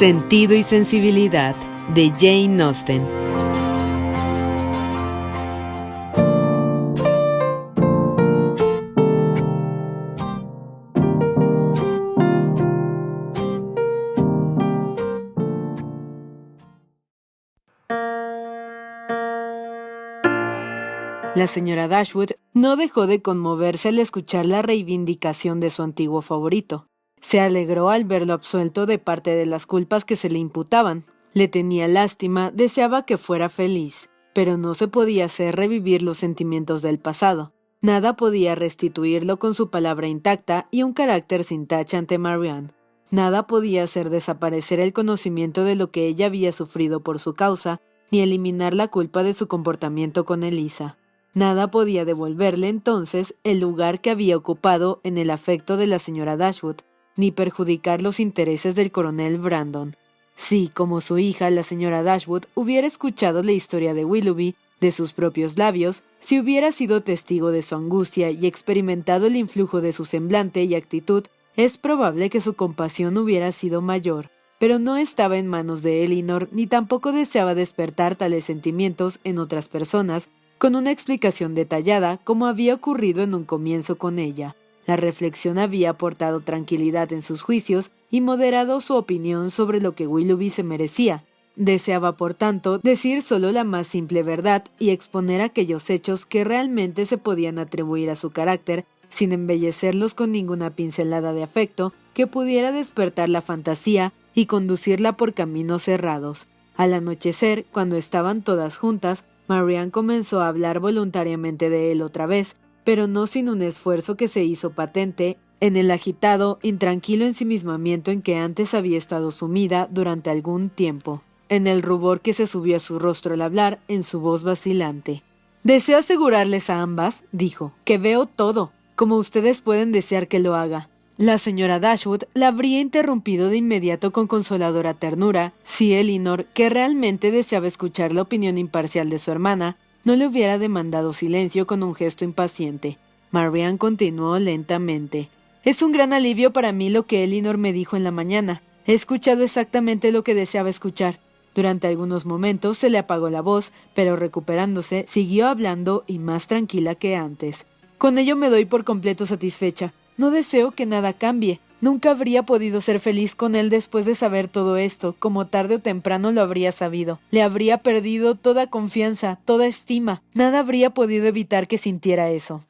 Sentido y sensibilidad, de Jane Austen. La señora Dashwood no dejó de conmoverse al escuchar la reivindicación de su antiguo favorito. Se alegró al verlo absuelto de parte de las culpas que se le imputaban. Le tenía lástima, deseaba que fuera feliz, pero no se podía hacer revivir los sentimientos del pasado. Nada podía restituirlo con su palabra intacta y un carácter sin tacha ante Marianne. Nada podía hacer desaparecer el conocimiento de lo que ella había sufrido por su causa, ni eliminar la culpa de su comportamiento con Elisa. Nada podía devolverle entonces el lugar que había ocupado en el afecto de la señora Dashwood, ni perjudicar los intereses del coronel Brandon. Si, como su hija, la señora Dashwood, hubiera escuchado la historia de Willoughby de sus propios labios, si hubiera sido testigo de su angustia y experimentado el influjo de su semblante y actitud, es probable que su compasión hubiera sido mayor. Pero no estaba en manos de Elinor, ni tampoco deseaba despertar tales sentimientos en otras personas, con una explicación detallada como había ocurrido en un comienzo con ella. La reflexión había aportado tranquilidad en sus juicios y moderado su opinión sobre lo que Willoughby se merecía. Deseaba, por tanto, decir solo la más simple verdad y exponer aquellos hechos que realmente se podían atribuir a su carácter, sin embellecerlos con ninguna pincelada de afecto que pudiera despertar la fantasía y conducirla por caminos errados. Al anochecer, cuando estaban todas juntas, Marianne comenzó a hablar voluntariamente de él otra vez, pero no sin un esfuerzo que se hizo patente en el agitado, intranquilo ensimismamiento en que antes había estado sumida durante algún tiempo, en el rubor que se subió a su rostro al hablar, en su voz vacilante. «Deseo asegurarles a ambas», dijo, «que veo todo, como ustedes pueden desear que lo haga». La señora Dashwood la habría interrumpido de inmediato con consoladora ternura si Elinor, que realmente deseaba escuchar la opinión imparcial de su hermana, no le hubiera demandado silencio con un gesto impaciente. Marianne continuó lentamente. «Es un gran alivio para mí lo que Elinor me dijo en la mañana. He escuchado exactamente lo que deseaba escuchar». Durante algunos momentos se le apagó la voz, pero recuperándose, siguió hablando y más tranquila que antes. «Con ello me doy por completo satisfecha. No deseo que nada cambie. Nunca habría podido ser feliz con él después de saber todo esto, como tarde o temprano lo habría sabido. Le habría perdido toda confianza, toda estima. Nada habría podido evitar que sintiera eso».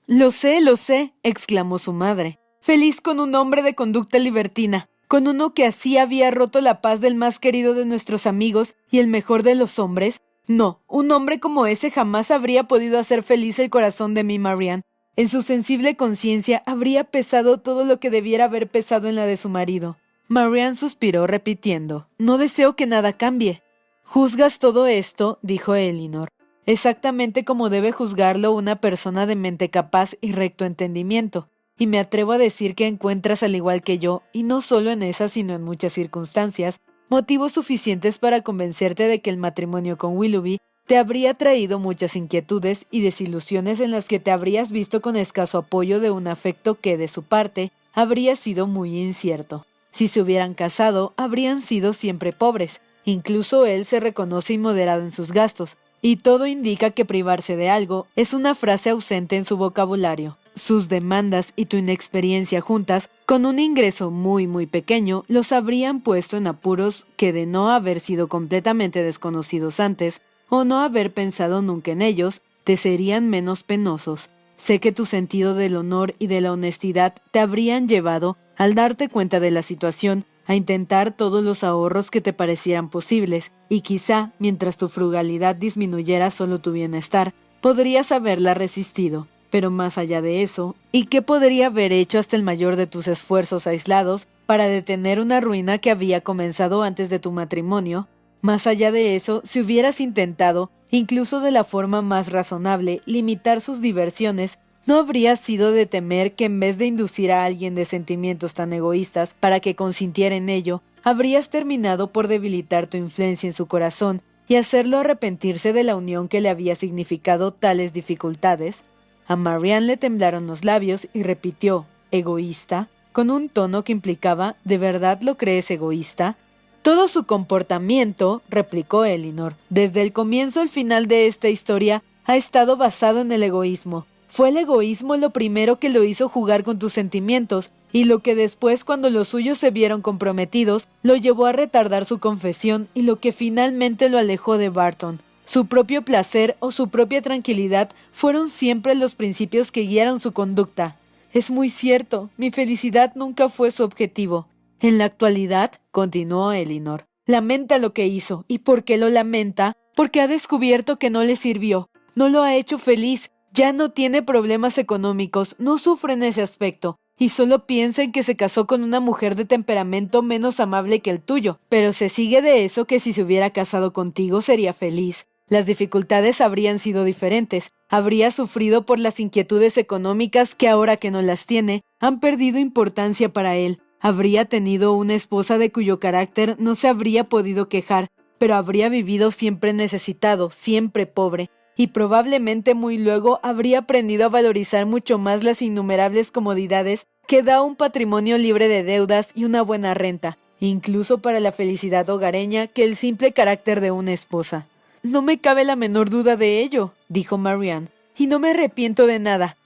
Lo sé», exclamó su madre. «Feliz con un hombre de conducta libertina, con uno que así había roto la paz del más querido de nuestros amigos y el mejor de los hombres. No, un hombre como ese jamás habría podido hacer feliz el corazón de mi Marianne. En su sensible conciencia habría pesado todo lo que debiera haber pesado en la de su marido». Marianne suspiró repitiendo, «No deseo que nada cambie». «Juzgas todo esto», dijo Elinor, «exactamente como debe juzgarlo una persona de mente capaz y recto entendimiento, y me atrevo a decir que encuentras al igual que yo, y no solo en esas sino en muchas circunstancias, motivos suficientes para convencerte de que el matrimonio con Willoughby te habría traído muchas inquietudes y desilusiones en las que te habrías visto con escaso apoyo de un afecto que, de su parte, habría sido muy incierto. Si se hubieran casado, habrían sido siempre pobres. Incluso él se reconoce inmoderado en sus gastos, y todo indica que privarse de algo es una frase ausente en su vocabulario. Sus demandas y tu inexperiencia juntas, con un ingreso muy pequeño, los habrían puesto en apuros que, de no haber sido completamente desconocidos antes, o no haber pensado nunca en ellos, te serían menos penosos. Sé que tu sentido del honor y de la honestidad te habrían llevado, al darte cuenta de la situación, a intentar todos los ahorros que te parecieran posibles, y quizá, mientras tu frugalidad disminuyera solo tu bienestar, podrías haberla resistido. Pero más allá de eso, ¿y qué podría haber hecho hasta el mayor de tus esfuerzos aislados para detener una ruina que había comenzado antes de tu matrimonio? Más allá de eso, si hubieras intentado, incluso de la forma más razonable, limitar sus diversiones, ¿no habría sido de temer que en vez de inducir a alguien de sentimientos tan egoístas para que consintiera en ello, habrías terminado por debilitar tu influencia en su corazón y hacerlo arrepentirse de la unión que le había significado tales dificultades? A Marianne le temblaron los labios y repitió, «¿Egoísta?», con un tono que implicaba, «¿De verdad lo crees egoísta?». Todo su comportamiento, replicó Elinor, desde el comienzo al final de esta historia, ha estado basado en el egoísmo. Fue el egoísmo lo primero que lo hizo jugar con tus sentimientos, y lo que después, cuando los suyos se vieron comprometidos, lo llevó a retardar su confesión y lo que finalmente lo alejó de Barton. Su propio placer o su propia tranquilidad fueron siempre los principios que guiaron su conducta. Es muy cierto, mi felicidad nunca fue su objetivo. En la actualidad, continuó Elinor, lamenta lo que hizo. ¿Y por qué lo lamenta? Porque ha descubierto que no le sirvió. No lo ha hecho feliz. Ya no tiene problemas económicos, no sufre en ese aspecto. Y solo piensa en que se casó con una mujer de temperamento menos amable que el tuyo. Pero se sigue de eso que si se hubiera casado contigo sería feliz. Las dificultades habrían sido diferentes. Habría sufrido por las inquietudes económicas que ahora que no las tiene, han perdido importancia para él. Habría tenido una esposa de cuyo carácter no se habría podido quejar, pero habría vivido siempre necesitado, siempre pobre, y probablemente muy luego habría aprendido a valorizar mucho más las innumerables comodidades que da un patrimonio libre de deudas y una buena renta, incluso para la felicidad hogareña, que el simple carácter de una esposa. No me cabe la menor duda de ello, dijo Marianne, y no me arrepiento de nada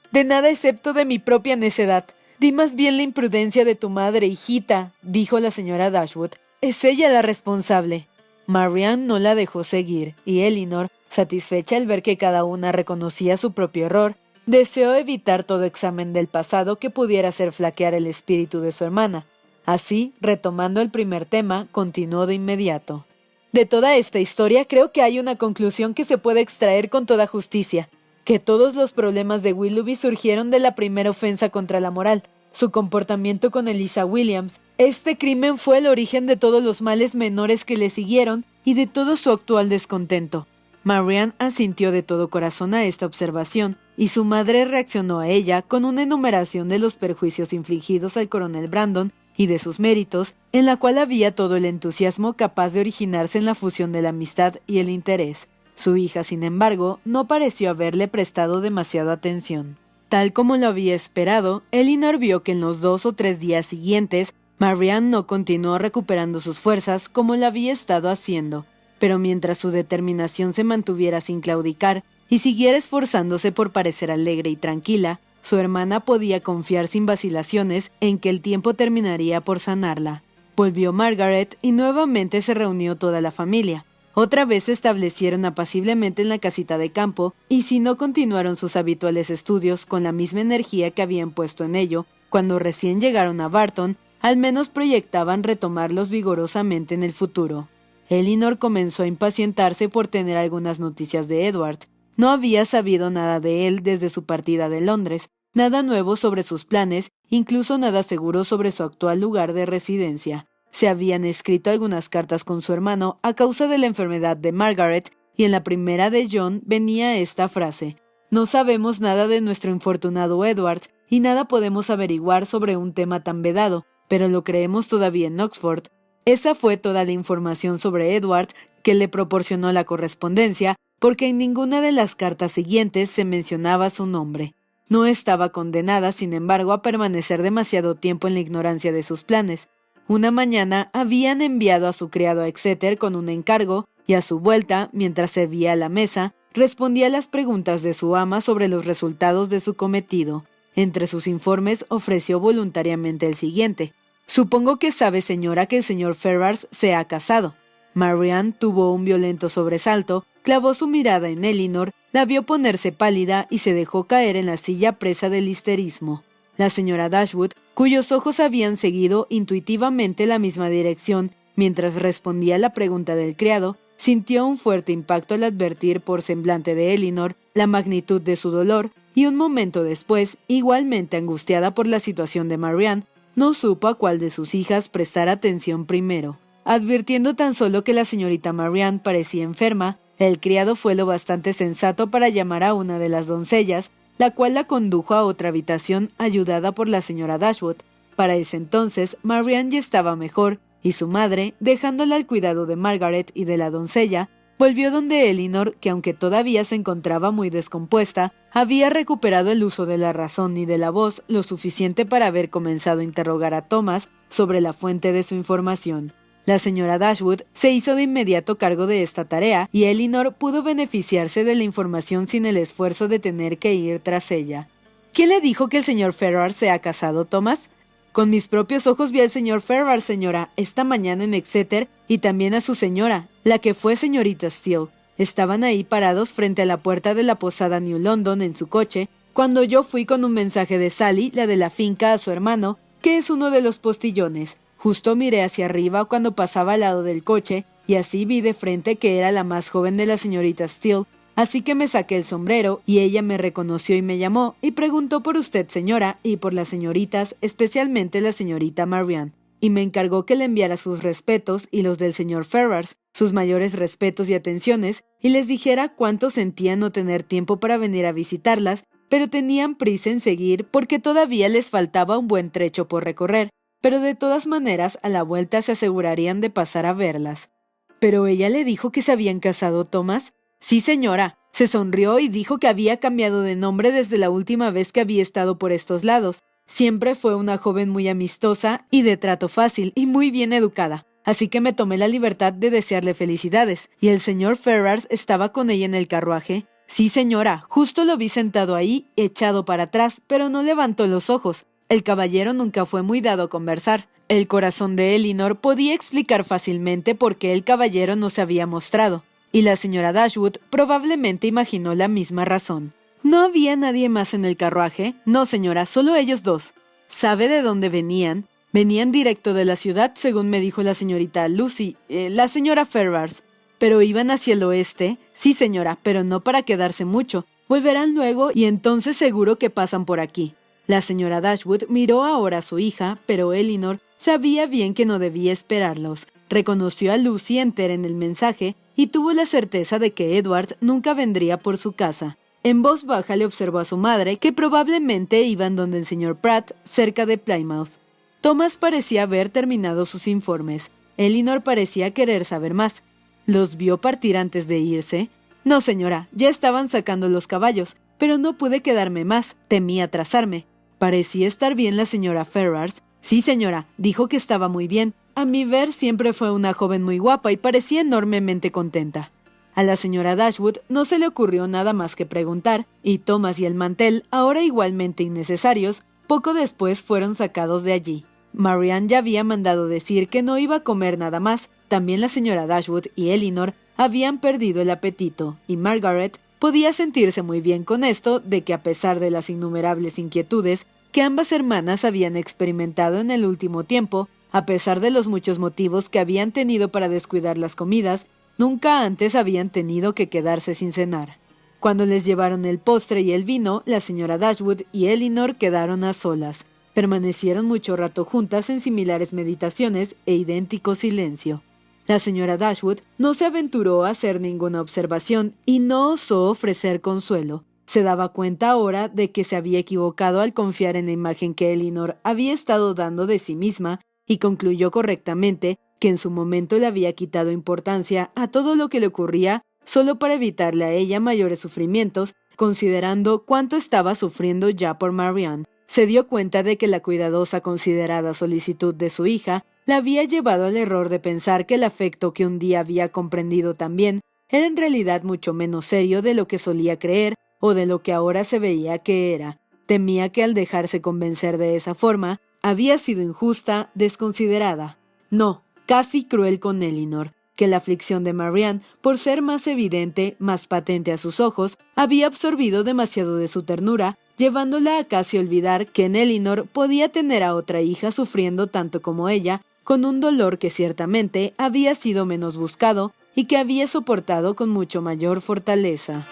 excepto de mi propia necedad. Di más bien la imprudencia de tu madre, hijita, dijo la señora Dashwood. Es ella la responsable. Marianne no la dejó seguir, y Elinor, satisfecha al ver que cada una reconocía su propio error, deseó evitar todo examen del pasado que pudiera hacer flaquear el espíritu de su hermana. Así, retomando el primer tema, continuó de inmediato. De toda esta historia creo que hay una conclusión que se puede extraer con toda justicia, que todos los problemas de Willoughby surgieron de la primera ofensa contra la moral, su comportamiento con Eliza Williams. Este crimen fue el origen de todos los males menores que le siguieron y de todo su actual descontento. Marianne asintió de todo corazón a esta observación, y su madre reaccionó a ella con una enumeración de los perjuicios infligidos al coronel Brandon y de sus méritos, en la cual había todo el entusiasmo capaz de originarse en la fusión de la amistad y el interés. Su hija, sin embargo, no pareció haberle prestado demasiada atención. Tal como lo había esperado, Elinor vio que en los 2 o 3 días siguientes, Marianne no continuó recuperando sus fuerzas como lo había estado haciendo, pero mientras su determinación se mantuviera sin claudicar y siguiera esforzándose por parecer alegre y tranquila, su hermana podía confiar sin vacilaciones en que el tiempo terminaría por sanarla. Volvió Margaret y nuevamente se reunió toda la familia. Otra vez se establecieron apaciblemente en la casita de campo, y si no continuaron sus habituales estudios con la misma energía que habían puesto en ello cuando recién llegaron a Barton, al menos proyectaban retomarlos vigorosamente en el futuro. Elinor comenzó a impacientarse por tener algunas noticias de Edward. No había sabido nada de él desde su partida de Londres, nada nuevo sobre sus planes, incluso nada seguro sobre su actual lugar de residencia. Se habían escrito algunas cartas con su hermano a causa de la enfermedad de Margaret, y en la primera de John venía esta frase: «No sabemos nada de nuestro infortunado Edward, y nada podemos averiguar sobre un tema tan vedado, pero lo creemos todavía en Oxford». Esa fue toda la información sobre Edward que le proporcionó la correspondencia, porque en ninguna de las cartas siguientes se mencionaba su nombre. No estaba condenada, sin embargo, a permanecer demasiado tiempo en la ignorancia de sus planes. Una mañana habían enviado a su criado a Exeter con un encargo, y a su vuelta, mientras servía a la mesa, respondía a las preguntas de su ama sobre los resultados de su cometido. Entre sus informes ofreció voluntariamente el siguiente: «Supongo que sabe, señora, que el señor Ferrars se ha casado». Marianne tuvo un violento sobresalto, clavó su mirada en Elinor, la vio ponerse pálida y se dejó caer en la silla presa del histerismo. La señora Dashwood, cuyos ojos habían seguido intuitivamente la misma dirección mientras respondía a la pregunta del criado, sintió un fuerte impacto al advertir por semblante de Elinor la magnitud de su dolor, y un momento después, igualmente angustiada por la situación de Marianne, no supo a cuál de sus hijas prestar atención primero. Advirtiendo tan solo que la señorita Marianne parecía enferma, el criado fue lo bastante sensato para llamar a una de las doncellas, la cual la condujo a otra habitación ayudada por la señora Dashwood. Para ese entonces, Marianne ya estaba mejor, y su madre, dejándola al cuidado de Margaret y de la doncella, volvió donde Elinor, que aunque todavía se encontraba muy descompuesta, había recuperado el uso de la razón y de la voz lo suficiente para haber comenzado a interrogar a Thomas sobre la fuente de su información. La señora Dashwood se hizo de inmediato cargo de esta tarea y Elinor pudo beneficiarse de la información sin el esfuerzo de tener que ir tras ella. ¿Quién le dijo que el señor Ferrars se ha casado, Thomas? Con mis propios ojos vi al señor Ferrars, señora, esta mañana en Exeter, y también a su señora, la que fue señorita Steele. Estaban ahí parados frente a la puerta de la posada New London en su coche, cuando yo fui con un mensaje de Sally, la de la finca, a su hermano, que es uno de los postillones. Justo miré hacia arriba cuando pasaba al lado del coche, y así vi de frente que era la más joven de la señorita Steele, así que me saqué el sombrero, y ella me reconoció y me llamó, y preguntó por usted, señora, y por las señoritas, especialmente la señorita Marianne, y me encargó que le enviara sus respetos y los del señor Ferrars, sus mayores respetos y atenciones, y les dijera cuánto sentía no tener tiempo para venir a visitarlas, pero tenían prisa en seguir porque todavía les faltaba un buen trecho por recorrer, pero de todas maneras a la vuelta se asegurarían de pasar a verlas. ¿Pero ella le dijo que se habían casado, Thomas? Sí, señora. Se sonrió y dijo que había cambiado de nombre desde la última vez que había estado por estos lados. Siempre fue una joven muy amistosa y de trato fácil y muy bien educada. Así que me tomé la libertad de desearle felicidades. ¿Y el señor Ferrars estaba con ella en el carruaje? Sí, señora. Justo lo vi sentado ahí, echado para atrás, pero no levantó los ojos. El caballero nunca fue muy dado a conversar. El corazón de Elinor podía explicar fácilmente por qué el caballero no se había mostrado, y la señora Dashwood probablemente imaginó la misma razón. ¿No había nadie más en el carruaje? No, señora, solo ellos dos. ¿Sabe de dónde venían? Venían directo de la ciudad, según me dijo la señorita Lucy, la señora Ferrars. ¿Pero iban hacia el oeste? Sí, señora, pero no para quedarse mucho. Volverán luego y entonces seguro que pasan por aquí. La señora Dashwood miró ahora a su hija, pero Elinor sabía bien que no debía esperarlos. Reconoció a Lucy entera en el mensaje y tuvo la certeza de que Edward nunca vendría por su casa. En voz baja le observó a su madre que probablemente iban donde el señor Pratt, cerca de Plymouth. Thomas parecía haber terminado sus informes. Elinor parecía querer saber más. ¿Los vio partir antes de irse? No, señora, ya estaban sacando los caballos, pero no pude quedarme más, temí atrasarme. ¿Parecía estar bien la señora Ferrars? Sí, señora, dijo que estaba muy bien. A mi ver siempre fue una joven muy guapa y parecía enormemente contenta. A la señora Dashwood no se le ocurrió nada más que preguntar, y Thomas y el mantel, ahora igualmente innecesarios, poco después fueron sacados de allí. Marianne ya había mandado decir que no iba a comer nada más. También la señora Dashwood y Elinor habían perdido el apetito, y Margaret podía sentirse muy bien con esto de que a pesar de las innumerables inquietudes que ambas hermanas habían experimentado en el último tiempo, a pesar de los muchos motivos que habían tenido para descuidar las comidas, nunca antes habían tenido que quedarse sin cenar. Cuando les llevaron el postre y el vino, la señora Dashwood y Elinor quedaron a solas. Permanecieron mucho rato juntas en similares meditaciones e idéntico silencio. La señora Dashwood no se aventuró a hacer ninguna observación y no osó ofrecer consuelo. Se daba cuenta ahora de que se había equivocado al confiar en la imagen que Elinor había estado dando de sí misma y concluyó correctamente que en su momento le había quitado importancia a todo lo que le ocurría solo para evitarle a ella mayores sufrimientos, considerando cuánto estaba sufriendo ya por Marianne. Se dio cuenta de que la cuidadosa considerada solicitud de su hija la había llevado al error de pensar que el afecto que un día había comprendido también era en realidad mucho menos serio de lo que solía creer o de lo que ahora se veía que era. Temía que al dejarse convencer de esa forma, había sido injusta, desconsiderada. No, casi cruel con Elinor, que la aflicción de Marianne, por ser más evidente, más patente a sus ojos, había absorbido demasiado de su ternura, llevándola a casi olvidar que en Elinor podía tener a otra hija sufriendo tanto como ella, con un dolor que ciertamente había sido menos buscado y que había soportado con mucho mayor fortaleza.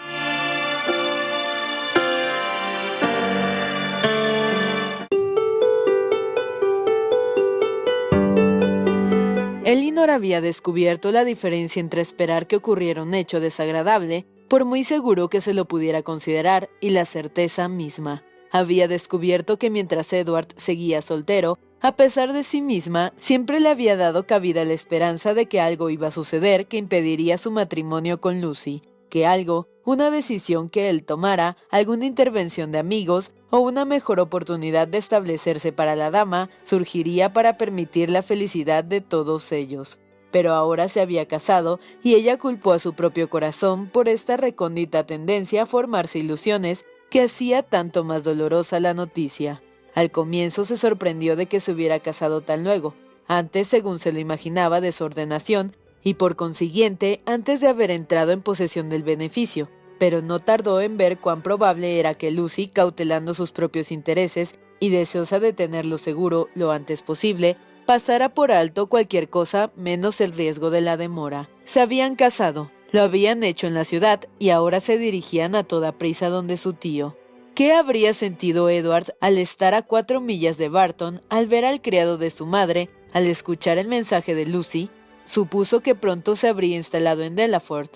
Elinor había descubierto la diferencia entre esperar que ocurriera un hecho desagradable, por muy seguro que se lo pudiera considerar, y la certeza misma. Había descubierto que mientras Edward seguía soltero, a pesar de sí misma, siempre le había dado cabida la esperanza de que algo iba a suceder que impediría su matrimonio con Lucy, que algo una decisión que él tomara, alguna intervención de amigos o una mejor oportunidad de establecerse para la dama surgiría para permitir la felicidad de todos ellos. Pero ahora se había casado y ella culpó a su propio corazón por esta recóndita tendencia a formarse ilusiones que hacía tanto más dolorosa la noticia. Al comienzo se sorprendió de que se hubiera casado tan luego, antes según se lo imaginaba de su ordenación, y por consiguiente antes de haber entrado en posesión del beneficio, pero no tardó en ver cuán probable era que Lucy, cautelando sus propios intereses y deseosa de tenerlo seguro lo antes posible, pasara por alto cualquier cosa menos el riesgo de la demora. Se habían casado, lo habían hecho en la ciudad y ahora se dirigían a toda prisa donde su tío. ¿Qué habría sentido Edward al estar a 4 millas de Barton, al ver al criado de su madre, al escuchar el mensaje de Lucy? Supuso que pronto se habría instalado en Delaford,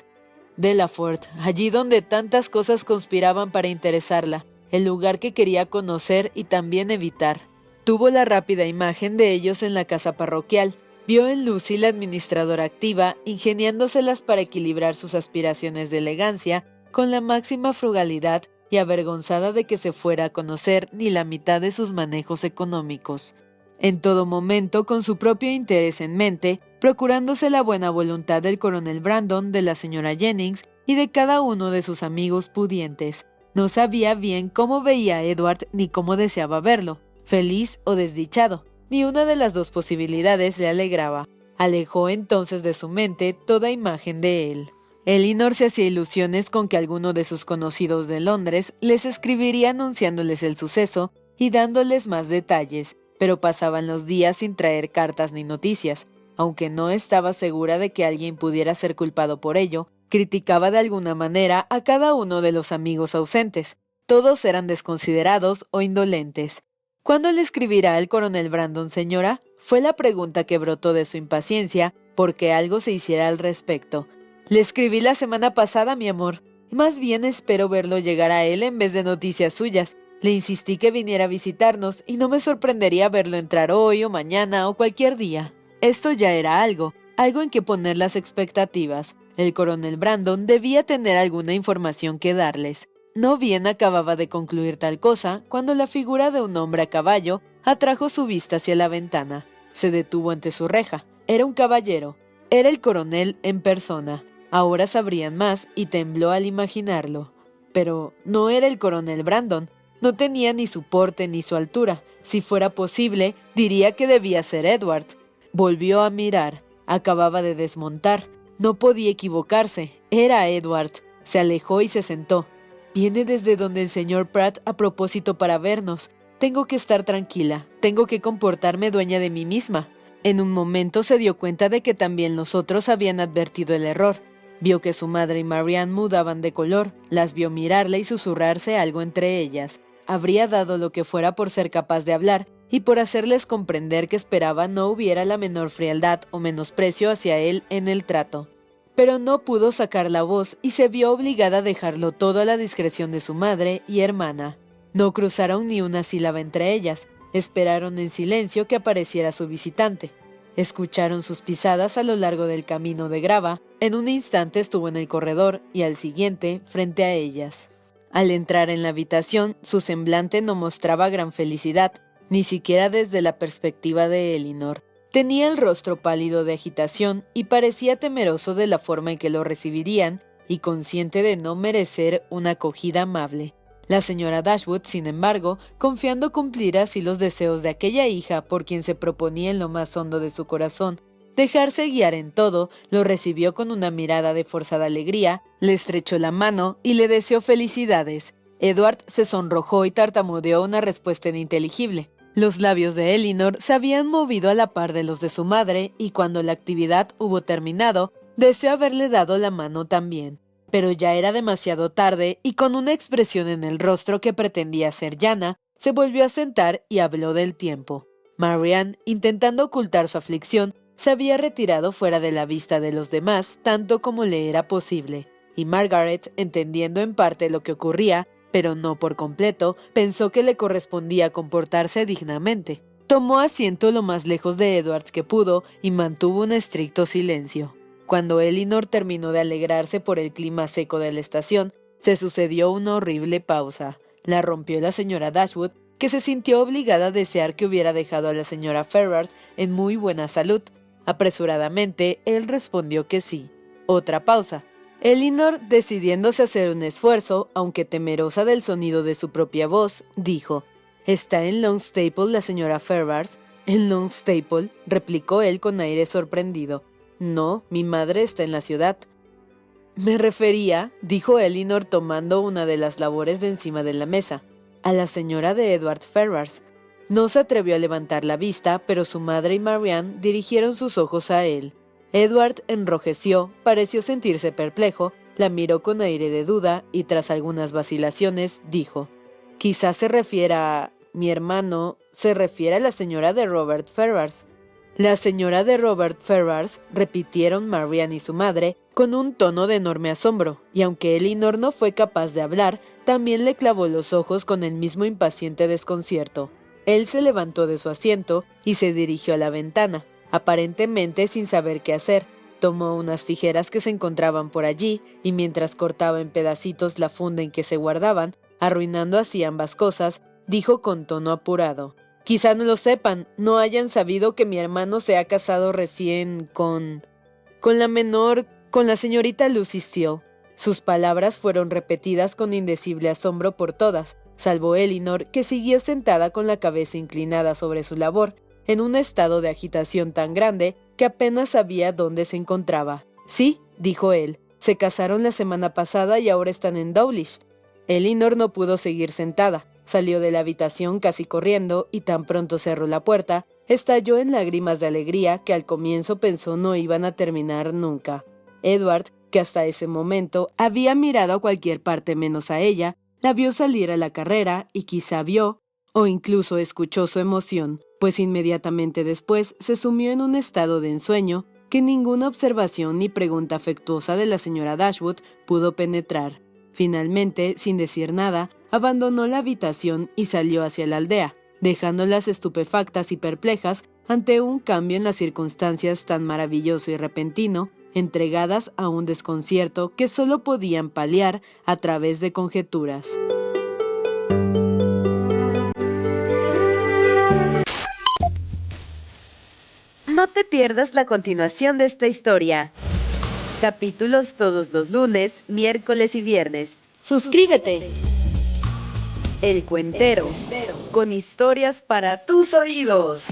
allí donde tantas cosas conspiraban para interesarla, el lugar que quería conocer y también evitar. Tuvo la rápida imagen de ellos en la casa parroquial. Vio en Lucy la administradora activa, ingeniándoselas para equilibrar sus aspiraciones de elegancia con la máxima frugalidad y avergonzada de que se fuera a conocer ni la mitad de sus manejos económicos. En todo momento, con su propio interés en mente, procurándose la buena voluntad del coronel Brandon, de la señora Jennings y de cada uno de sus amigos pudientes. No sabía bien cómo veía a Edward ni cómo deseaba verlo, feliz o desdichado. Ni una de las dos posibilidades le alegraba. Alejó entonces de su mente toda imagen de él. Elinor se hacía ilusiones con que alguno de sus conocidos de Londres les escribiría anunciándoles el suceso y dándoles más detalles, pero pasaban los días sin traer cartas ni noticias. Aunque no estaba segura de que alguien pudiera ser culpado por ello, criticaba de alguna manera a cada uno de los amigos ausentes. Todos eran desconsiderados o indolentes. ¿Cuándo le escribirá al coronel Brandon, señora? Fue la pregunta que brotó de su impaciencia porque algo se hiciera al respecto. Le escribí la semana pasada, mi amor. Más bien espero verlo llegar a él en vez de noticias suyas. Le insistí que viniera a visitarnos y no me sorprendería verlo entrar hoy o mañana o cualquier día. Esto ya era algo en que poner las expectativas. El coronel Brandon debía tener alguna información que darles. No bien acababa de concluir tal cosa cuando la figura de un hombre a caballo atrajo su vista hacia la ventana. Se detuvo ante su reja. Era un caballero. Era el coronel en persona. Ahora sabrían más y tembló al imaginarlo. Pero no era el coronel Brandon. No tenía ni su porte ni su altura. Si fuera posible, diría que debía ser Edward. Volvió a mirar. Acababa de desmontar. No podía equivocarse. Era Edward. Se alejó y se sentó. Viene desde donde el señor Pratt a propósito para vernos. Tengo que estar tranquila. Tengo que comportarme dueña de mí misma. En un momento se dio cuenta de que también los otros habían advertido el error. Vio que su madre y Marianne mudaban de color. Las vio mirarle y susurrarse algo entre ellas. Habría dado lo que fuera por ser capaz de hablar y por hacerles comprender que esperaba no hubiera la menor frialdad o menosprecio hacia él en el trato. Pero no pudo sacar la voz y se vio obligada a dejarlo todo a la discreción de su madre y hermana. No cruzaron ni una sílaba entre ellas. Esperaron en silencio que apareciera su visitante. Escucharon sus pisadas a lo largo del camino de grava. En un instante estuvo en el corredor y al siguiente frente a ellas. Al entrar en la habitación, su semblante no mostraba gran felicidad, ni siquiera desde la perspectiva de Elinor. Tenía el rostro pálido de agitación y parecía temeroso de la forma en que lo recibirían y consciente de no merecer una acogida amable. La señora Dashwood, sin embargo, confiando cumplir así los deseos de aquella hija por quien se proponía en lo más hondo de su corazón dejarse guiar en todo, lo recibió con una mirada de forzada alegría, le estrechó la mano y le deseó felicidades. Edward se sonrojó y tartamudeó una respuesta ininteligible. Los labios de Elinor se habían movido a la par de los de su madre y cuando la actividad hubo terminado, deseó haberle dado la mano también. Pero ya era demasiado tarde y con una expresión en el rostro que pretendía ser llana, se volvió a sentar y habló del tiempo. Marianne, intentando ocultar su aflicción, se había retirado fuera de la vista de los demás tanto como le era posible, y Margaret, entendiendo en parte lo que ocurría, pero no por completo, pensó que le correspondía comportarse dignamente. Tomó asiento lo más lejos de Edwards que pudo y mantuvo un estricto silencio. Cuando Elinor terminó de alegrarse por el clima seco de la estación, Se sucedió una horrible pausa. La rompió la señora Dashwood, que se sintió obligada a desear que hubiera dejado a la señora Ferrars en muy buena salud. Apresuradamente, él respondió que sí. Otra pausa. Elinor, decidiéndose a hacer un esfuerzo, aunque temerosa del sonido de su propia voz, dijo: «¿Está en Longstaple la señora Ferrars?» «¿En Longstaple?», replicó él con aire sorprendido. «No, mi madre está en la ciudad». «Me refería», dijo Elinor tomando una de las labores de encima de la mesa, «a la señora de Edward Ferrars». No se atrevió a levantar la vista, pero su madre y Marianne dirigieron sus ojos a él. Edward enrojeció, pareció sentirse perplejo, la miró con aire de duda y tras algunas vacilaciones dijo: «Quizás se refiera a... mi hermano, se refiere a la señora de Robert Ferrars». «La señora de Robert Ferrars», repitieron Marianne y su madre, con un tono de enorme asombro, y aunque Elinor no fue capaz de hablar, también le clavó los ojos con el mismo impaciente desconcierto. Él se levantó de su asiento y se dirigió a la ventana, aparentemente sin saber qué hacer. Tomó unas tijeras que se encontraban por allí, y mientras cortaba en pedacitos la funda en que se guardaban, arruinando así ambas cosas, dijo con tono apurado: «Quizá no lo sepan, no hayan sabido que mi hermano se ha casado recién con la señorita Lucy Steele». Sus palabras fueron repetidas con indecible asombro por todas, salvo Elinor, que siguió sentada con la cabeza inclinada sobre su labor, en un estado de agitación tan grande que apenas sabía dónde se encontraba. «Sí», dijo él, «se casaron la semana pasada y ahora están en Dawlish». Elinor no pudo seguir sentada. Salió de la habitación casi corriendo y tan pronto cerró la puerta, estalló en lágrimas de alegría que al comienzo pensó no iban a terminar nunca. Edward, que hasta ese momento había mirado a cualquier parte menos a ella, la vio salir a la carrera y quizá vio, o incluso escuchó su emoción, pues inmediatamente después se sumió en un estado de ensueño que ninguna observación ni pregunta afectuosa de la señora Dashwood pudo penetrar. Finalmente, sin decir nada, abandonó la habitación y salió hacia la aldea, dejándolas estupefactas y perplejas ante un cambio en las circunstancias tan maravilloso y repentino, entregadas a un desconcierto que solo podían paliar a través de conjeturas. No te pierdas la continuación de esta historia. Capítulos todos los lunes, miércoles y viernes. ¡Suscríbete! El Cuentero, con historias para tus oídos.